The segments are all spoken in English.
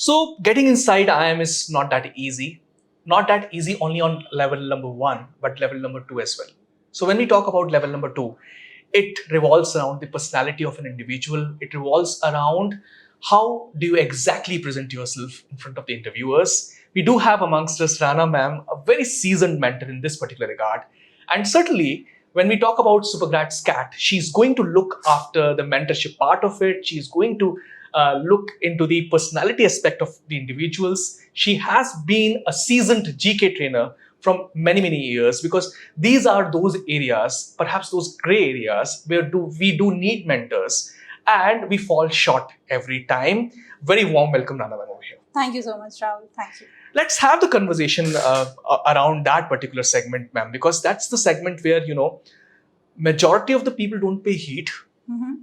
So getting inside IIM is not that easy. Not that easy only on level number 1, but level number 2 as well. So when we talk about level number 2, it revolves around the personality of an individual. It revolves around how do you exactly present yourself in front of the interviewers. We do have amongst us Rana ma'am, a very seasoned mentor in this particular regard. And certainly, when we talk about SuperGrads CAT, she's going to look after the mentorship part of it. She's going to look into the personality aspect of the individuals. She has been a seasoned GK trainer from many, many years, because these are those areas, perhaps those gray areas, where we do need mentors and we fall short every time. Very warm welcome, Nana, over here. Thank you so much, Rahul. Thank you. Let's have the conversation around that particular segment, ma'am, because that's the segment where, majority of the people don't pay heed.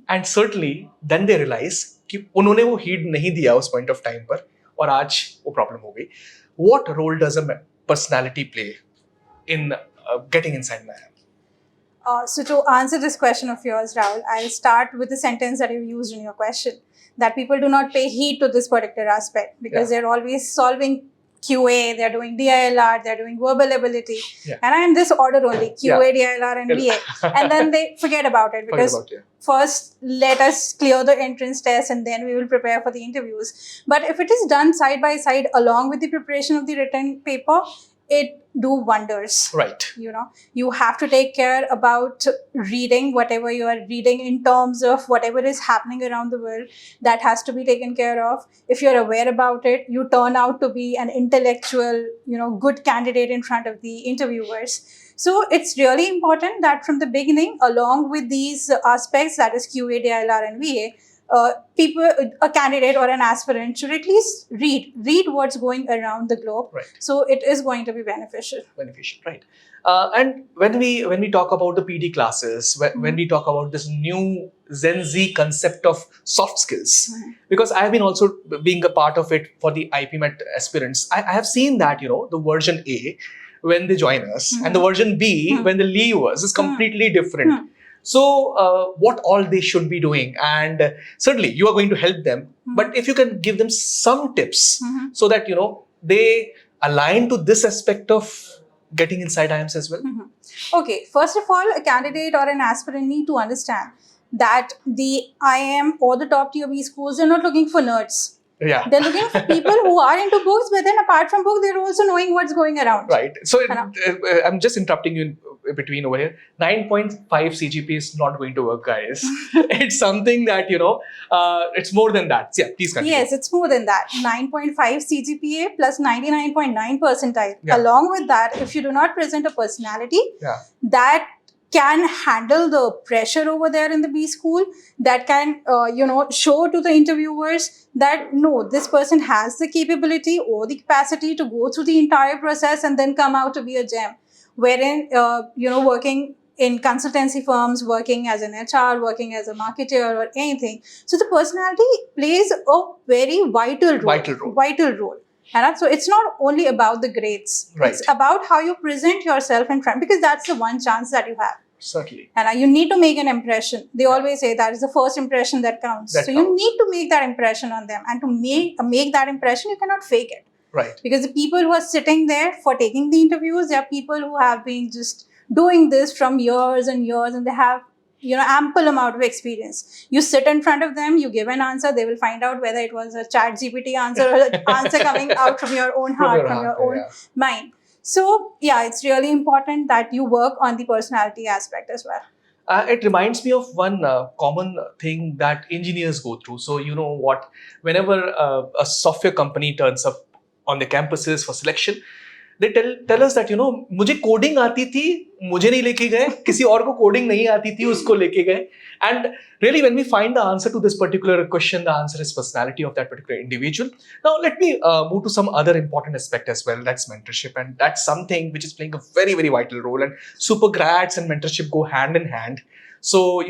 And certainly then they realize कि उन्होंने वो heed नहीं दिया उस point of time पर और आज वो problem हो गई. What role does a personality play in getting inside my head? So to answer this question of yours, Rahul, I'll start with the sentence that you used in your question, that people do not pay heed to this particular aspect because they're always solving QA, they're doing DILR, they're doing verbal ability, and I'm in this order only, QA, DILR and BA. And then they forget about it because first let us clear the entrance test and then we will prepare for the interviews. But if it is done side by side along with the preparation of the written paper, it do wonders. Right. You have to take care about reading whatever you are reading in terms of whatever is happening around the world. That has to be taken care of. If you're aware about it, you turn out to be an intellectual, good candidate in front of the interviewers. So it's really important that from the beginning, along with these aspects, that is QA, DILR and VA, a candidate or an aspirant should at least read what's going around the globe. Right. So it is going to be beneficial. Right. And when we talk about the PD classes, when we talk about this new Gen Z concept of soft skills, because I have been also being a part of it for the IPMET aspirants, I have seen that, the version A, when they join us, and the version B, when they leave us, is completely different. So what all they should be doing, and certainly you are going to help them, but if you can give them some tips so that, they align to this aspect of getting inside IIMs as well. Okay, first of all, a candidate or an aspirant need to understand that the IIM or the top tier B schools are not looking for nerds. Yeah. They're looking for people who are into books, but then apart from books, they're also knowing what's going around. Right. So I'm just interrupting you in between over here. 9.5 CGP is not going to work, guys. It's something that, it's more than that. Yeah, please continue. Yes, it's more than that. 9.5 CGPA plus 99.9 percentile. Along with that, if you do not present a personality that can handle the pressure over there in the B school, that can, show to the interviewers that, no, this person has the capability or the capacity to go through the entire process and then come out to be a gem. Wherein, working in consultancy firms, working as an HR, working as a marketer or anything. So the personality plays a very vital role. And so it's not only about the grades. Right. It's about how you present yourself in front, because that's the one chance that you have. Certainly. And you need to make an impression. They always say that is the first impression that counts. You need to make that impression on them. And to make that impression, you cannot fake it. Right. Because the people who are sitting there for taking the interviews, they are people who have been just doing this from years and years, and they have, ample amount of experience. You sit in front of them, you give an answer, they will find out whether it was a chat GPT answer or an answer coming out from your own heart, from your own mind. So, it's really important that you work on the personality aspect as well. It reminds me of one common thing that engineers go through. So, whenever a software company turns up on the campuses for selection, they tell us that, मुझे coding आती थी, मुझे नहीं लेके गए, किसी और को coding नहीं आती थी, उसको लेके गए. And really, when we find the answer to this particular question, the answer is personality of that particular individual. Now, let me move to some other important aspect as well. That's mentorship, and that's something which is playing a very, very vital role. And SuperGrads and mentorship go hand in hand. So,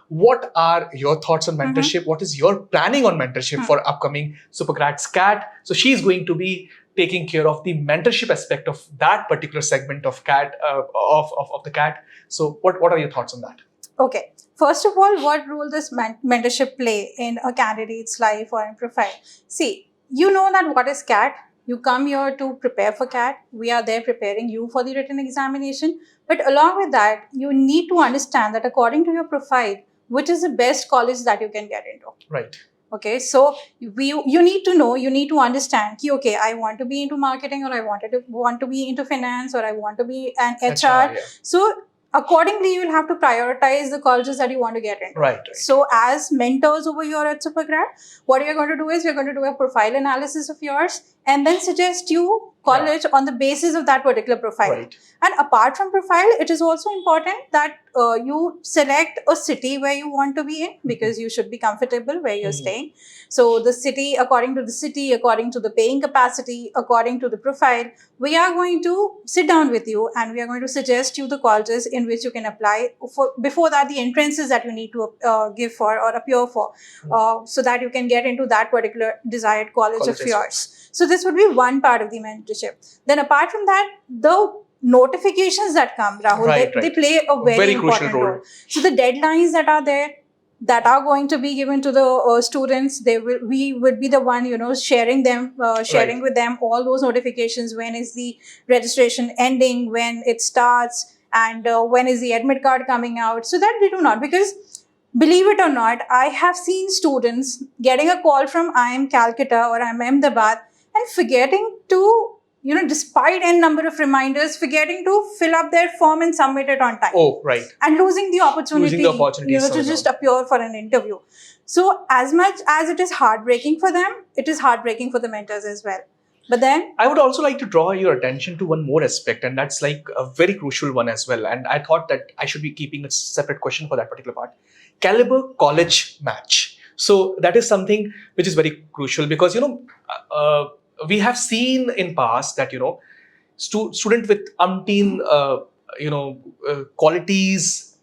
what are your thoughts on mentorship? What is your planning on mentorship for upcoming SuperGrads CAT? So she's going to be taking care of the mentorship aspect of that particular segment of CAT, of the CAT. So what are your thoughts on that? Okay. First of all, what role does mentorship play in a candidate's life or in profile? See, you know that what is CAT. You come here to prepare for CAT. We are there preparing you for the written examination. But along with that, you need to understand that according to your profile, which is the best college that you can get into. Right. Okay, so you need to know, you need to understand, okay, I want to be into marketing, or I want to be into finance, or I want to be an HR. Yeah. So accordingly, you will have to prioritize the colleges that you want to get into. Right. So as mentors over here at SuperGrad, what you're going to do is you're going to do a profile analysis of yours and then suggest you college on the basis of that particular profile. Right. And apart from profile, it is also important that you select a city where you want to be in, because you should be comfortable where you're staying. So the city, according to the paying capacity, according to the profile, we are going to sit down with you and we are going to suggest you the colleges in which you can apply for. Before that, the entrances that you need to give for or appear for, so that you can get into that particular desired college of yours. So this would be one part of the mentorship. Then apart from that, the notifications that come, Rahul, they play a very important role. So the deadlines that are there, that are going to be given to the students, we would be the one, sharing with them all those notifications. When is the registration ending, when it starts, and when is the admit card coming out, so that they do not, because believe it or not, I have seen students getting a call from IIM Calcutta or IIM Ahmedabad and forgetting to, despite n number of reminders, forgetting to fill up their form and submit it on time. Oh, right. And losing the opportunity, to just appear for an interview. So as much as it is heartbreaking for them, it is heartbreaking for the mentors as well. But then I would also like to draw your attention to one more aspect, and that's like a very crucial one as well. And I thought that I should be keeping a separate question for that particular part. Caliber college match. So that is something which is very crucial, because, we have seen in past that, student with umpteen, qualities,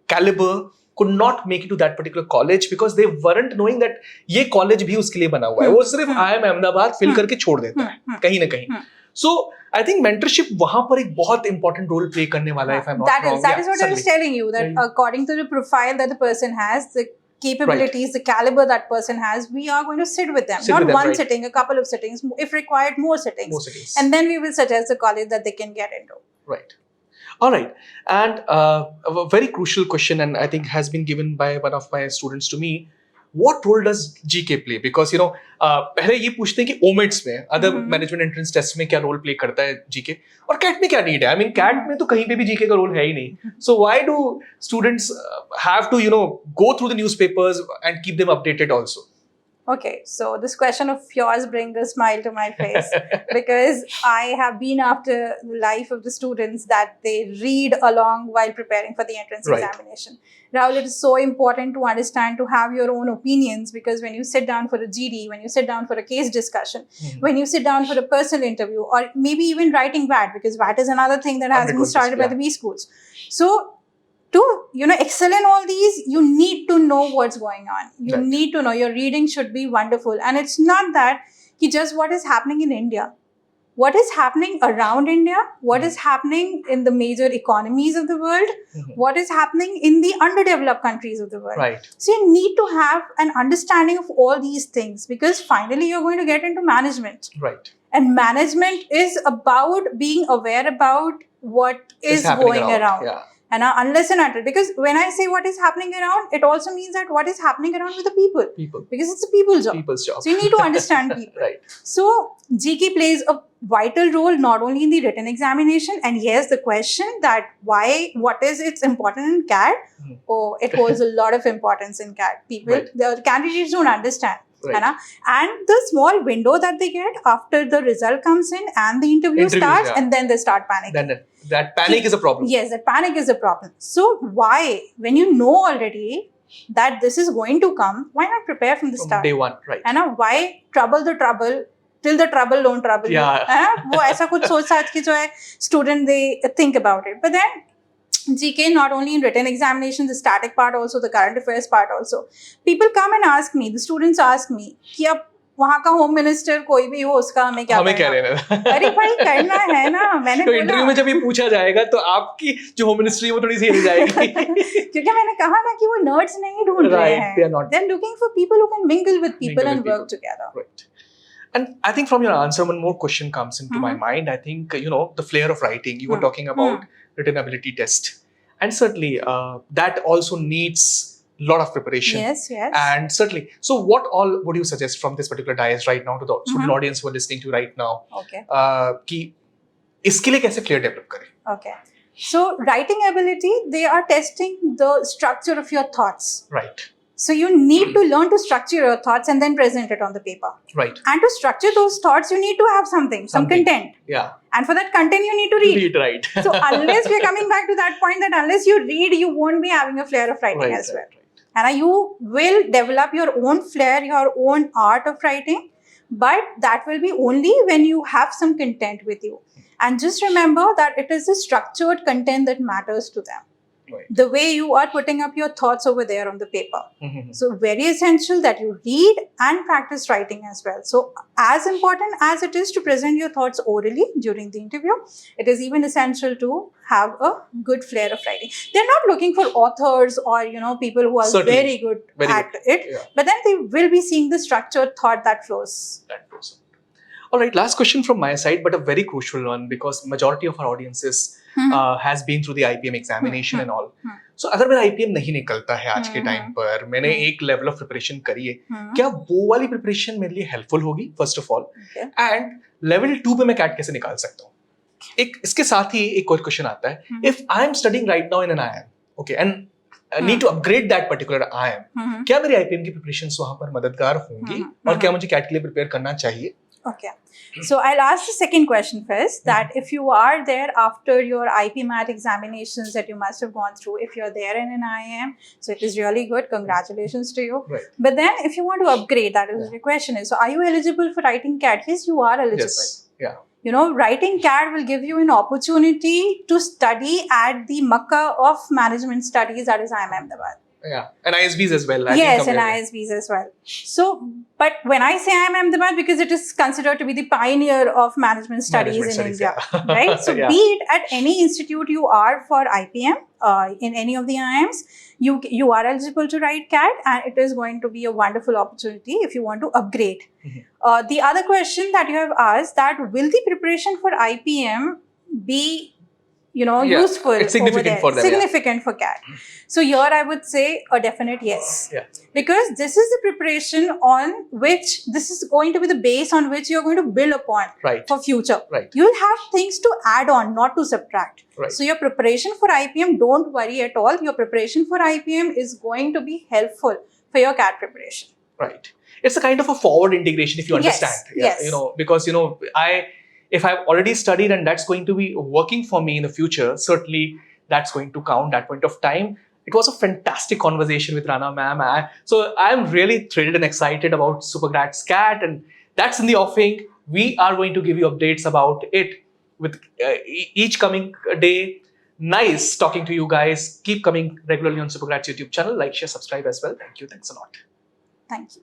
caliber, could not make it to that particular college because they weren't knowing that ये college भी उसके लिए बना हुआ है. वो सिर्फ IIM Ahmedabad fill करके छोड़ देता है कहीं ना कहीं. So I think mentorship वहाँ पर एक बहुत important role play करने वाला है, if I'm not wrong. That is what I was telling you, that according to the profile that the person has, the capabilities, the caliber that person has, we are going to sit with them. Not one sitting, a couple of sittings, if required, more sittings. And then we will suggest the college that they can get into. Right. All right. And a very crucial question, and I think has been given by one of my students to me. What role does GK play? Because, पहले ये पूछते हैं कि OMETS में, other management entrance tests में क्या role play करता है GK? और CAT में क्या need है? I mean, CAT में तो कहीं पे भी GK का role है ही नहीं. So why do students have to, go through the newspapers and keep them updated also? Okay, so this question of yours brings a smile to my face because I have been after the life of the students that they read along while preparing for the entrance examination. Rahul, it is so important to understand, to have your own opinions, because when you sit down for a GD, when you sit down for a case discussion, when you sit down for a personal interview, or maybe even writing VAT, because VAT is another thing that has been started by the B schools. So to excel in all these, you need to know what's going on. You need to know. Your reading should be wonderful. And it's not that just what is happening in India. What is happening around India? What is happening in the major economies of the world? What is happening in the underdeveloped countries of the world? Right. So you need to have an understanding of all these things, because finally you're going to get into management. Right. And management is about being aware about what is going around. Yeah. And unless and until, because when I say what is happening around, it also means that what is happening around with the people. Because it's a people's job. So you need to understand people. Right. So GK plays a vital role not only in the written examination, and yes, the question that what is its important in CAT? Oh, it holds a lot of importance in CAT. The candidates don't understand. Right. And the small window that they get after the result comes in and the interview starts, and then they start panicking. Then that panic is a problem. Yes, that panic is a problem. So why, when you know already that this is going to come, why not prepare from the start? Day one, right. Why trouble the trouble till the trouble don't trouble you? वो ऐसा कुछ सोच साथ के जो है student, they think about it. But then GK, not only in written examination, the static part also, the current affairs part also. People come and ask me, the students ask me, कि अब वहाँ का home minister कोई भी हो, उसका हमें क्या लेना? अरे भाई करना है ना, मैंने तो इंटरव्यू में जब ये पूछा जाएगा तो आपकी जो होम मिनिस्ट्री वो थोड़ी सी हिल जाएगी. क्योंकि मैंने कहा ना कि वो नर्ड्स नहीं ढूंढ रहे हैं. They're looking for people who can mingle with people and work together. Right. And I think from your answer, one more question comes into my mind. I think, the flair of writing, you were talking about written ability test. And certainly that also needs a lot of preparation. Yes. And certainly, so what all would you suggest from this particular dais right now to the student audience who are listening to right now? Okay. कि इसके लिए कैसे clear develop करें? Okay. So writing ability, they are testing the structure of your thoughts. Right. So you need to learn to structure your thoughts and then present it on the paper. Right. And to structure those thoughts, you need to have some content. Yeah. And for that content, you need to read. Right. So unless we're coming back to that point that unless you read, you won't be having a flair of writing as well. Right. And you will develop your own flair, your own art of writing, but that will be only when you have some content with you. And just remember that it is the structured content that matters to them. Right. The way you are putting up your thoughts over there on the paper. So very essential that you read and practice writing as well. So as important as it is to present your thoughts orally during the interview, it is even essential to have a good flair of writing. They're not looking for authors or people who are very good at it, but then they will be seeing the structured thought that flows. All right, last question from my side, but a very crucial one because majority of our audiences has been through the IPM examination and all. So अगर मेरा IPM नहीं निकलता है आज के time पर, मैंने एक लेवल ऑफ प्रिपरेशन करी है, क्या वो वाली प्रिपरेशन मेरे लिए हेल्पफुल होगी first of all, and level 2 पे मैं कैट कैसे निकाल सकता हूँ? एक इसके साथ ही एक और क्वेश्चन आता है, if I am studying right now in an IIM, okay, and need to upgrade that particular IIM, क्या मेरी IPM की प्रिपरेशन वहां पर मददगार होंगी और क्या मुझे कैट के लिए प्रिपेयर करना चाहिए? Okay. So I'll ask the second question first, that if you are there after your IPMAT examinations that you must have gone through, if you're there in an IIM, so it is really good. Congratulations to you. Right. But then if you want to upgrade, that is the question is, so are you eligible for writing CAT? Yes, you are eligible. Yes. Yeah. Writing CAT will give you an opportunity to study at the Makkah of management studies, that is IIM Ahmedabad. Yeah, and ISBs as well. Yes, and ISBs as well. So, but when I say IIM Ahmedabad, because it is considered to be the pioneer of management studies in India, right? So, be it at any institute you are for IPM, in any of the IIMs, you are eligible to write CAT, and it is going to be a wonderful opportunity if you want to upgrade. The other question that you have asked, that will the preparation for IPM be useful, it's significant for them, significant for CAT. So here I would say a definite yes. Because this is the preparation on which, this is going to be the base on which you're going to build upon for future. You'll have things to add on, not to subtract. So your preparation for IPM, don't worry at all. Your preparation for IPM is going to be helpful for your CAT preparation. Right. It's a kind of a forward integration if you understand. Yes. Because if I've already studied and that's going to be working for me in the future, certainly that's going to count that point of time. It was a fantastic conversation with Rana ma'am. So I'm really thrilled and excited about SuperGrads CAT, and that's in the offing. We are going to give you updates about it with each coming day. Nice talking to you guys. Keep coming regularly on SuperGrads YouTube channel. Like, share, subscribe as well. Thank you. Thanks a lot. Thank you.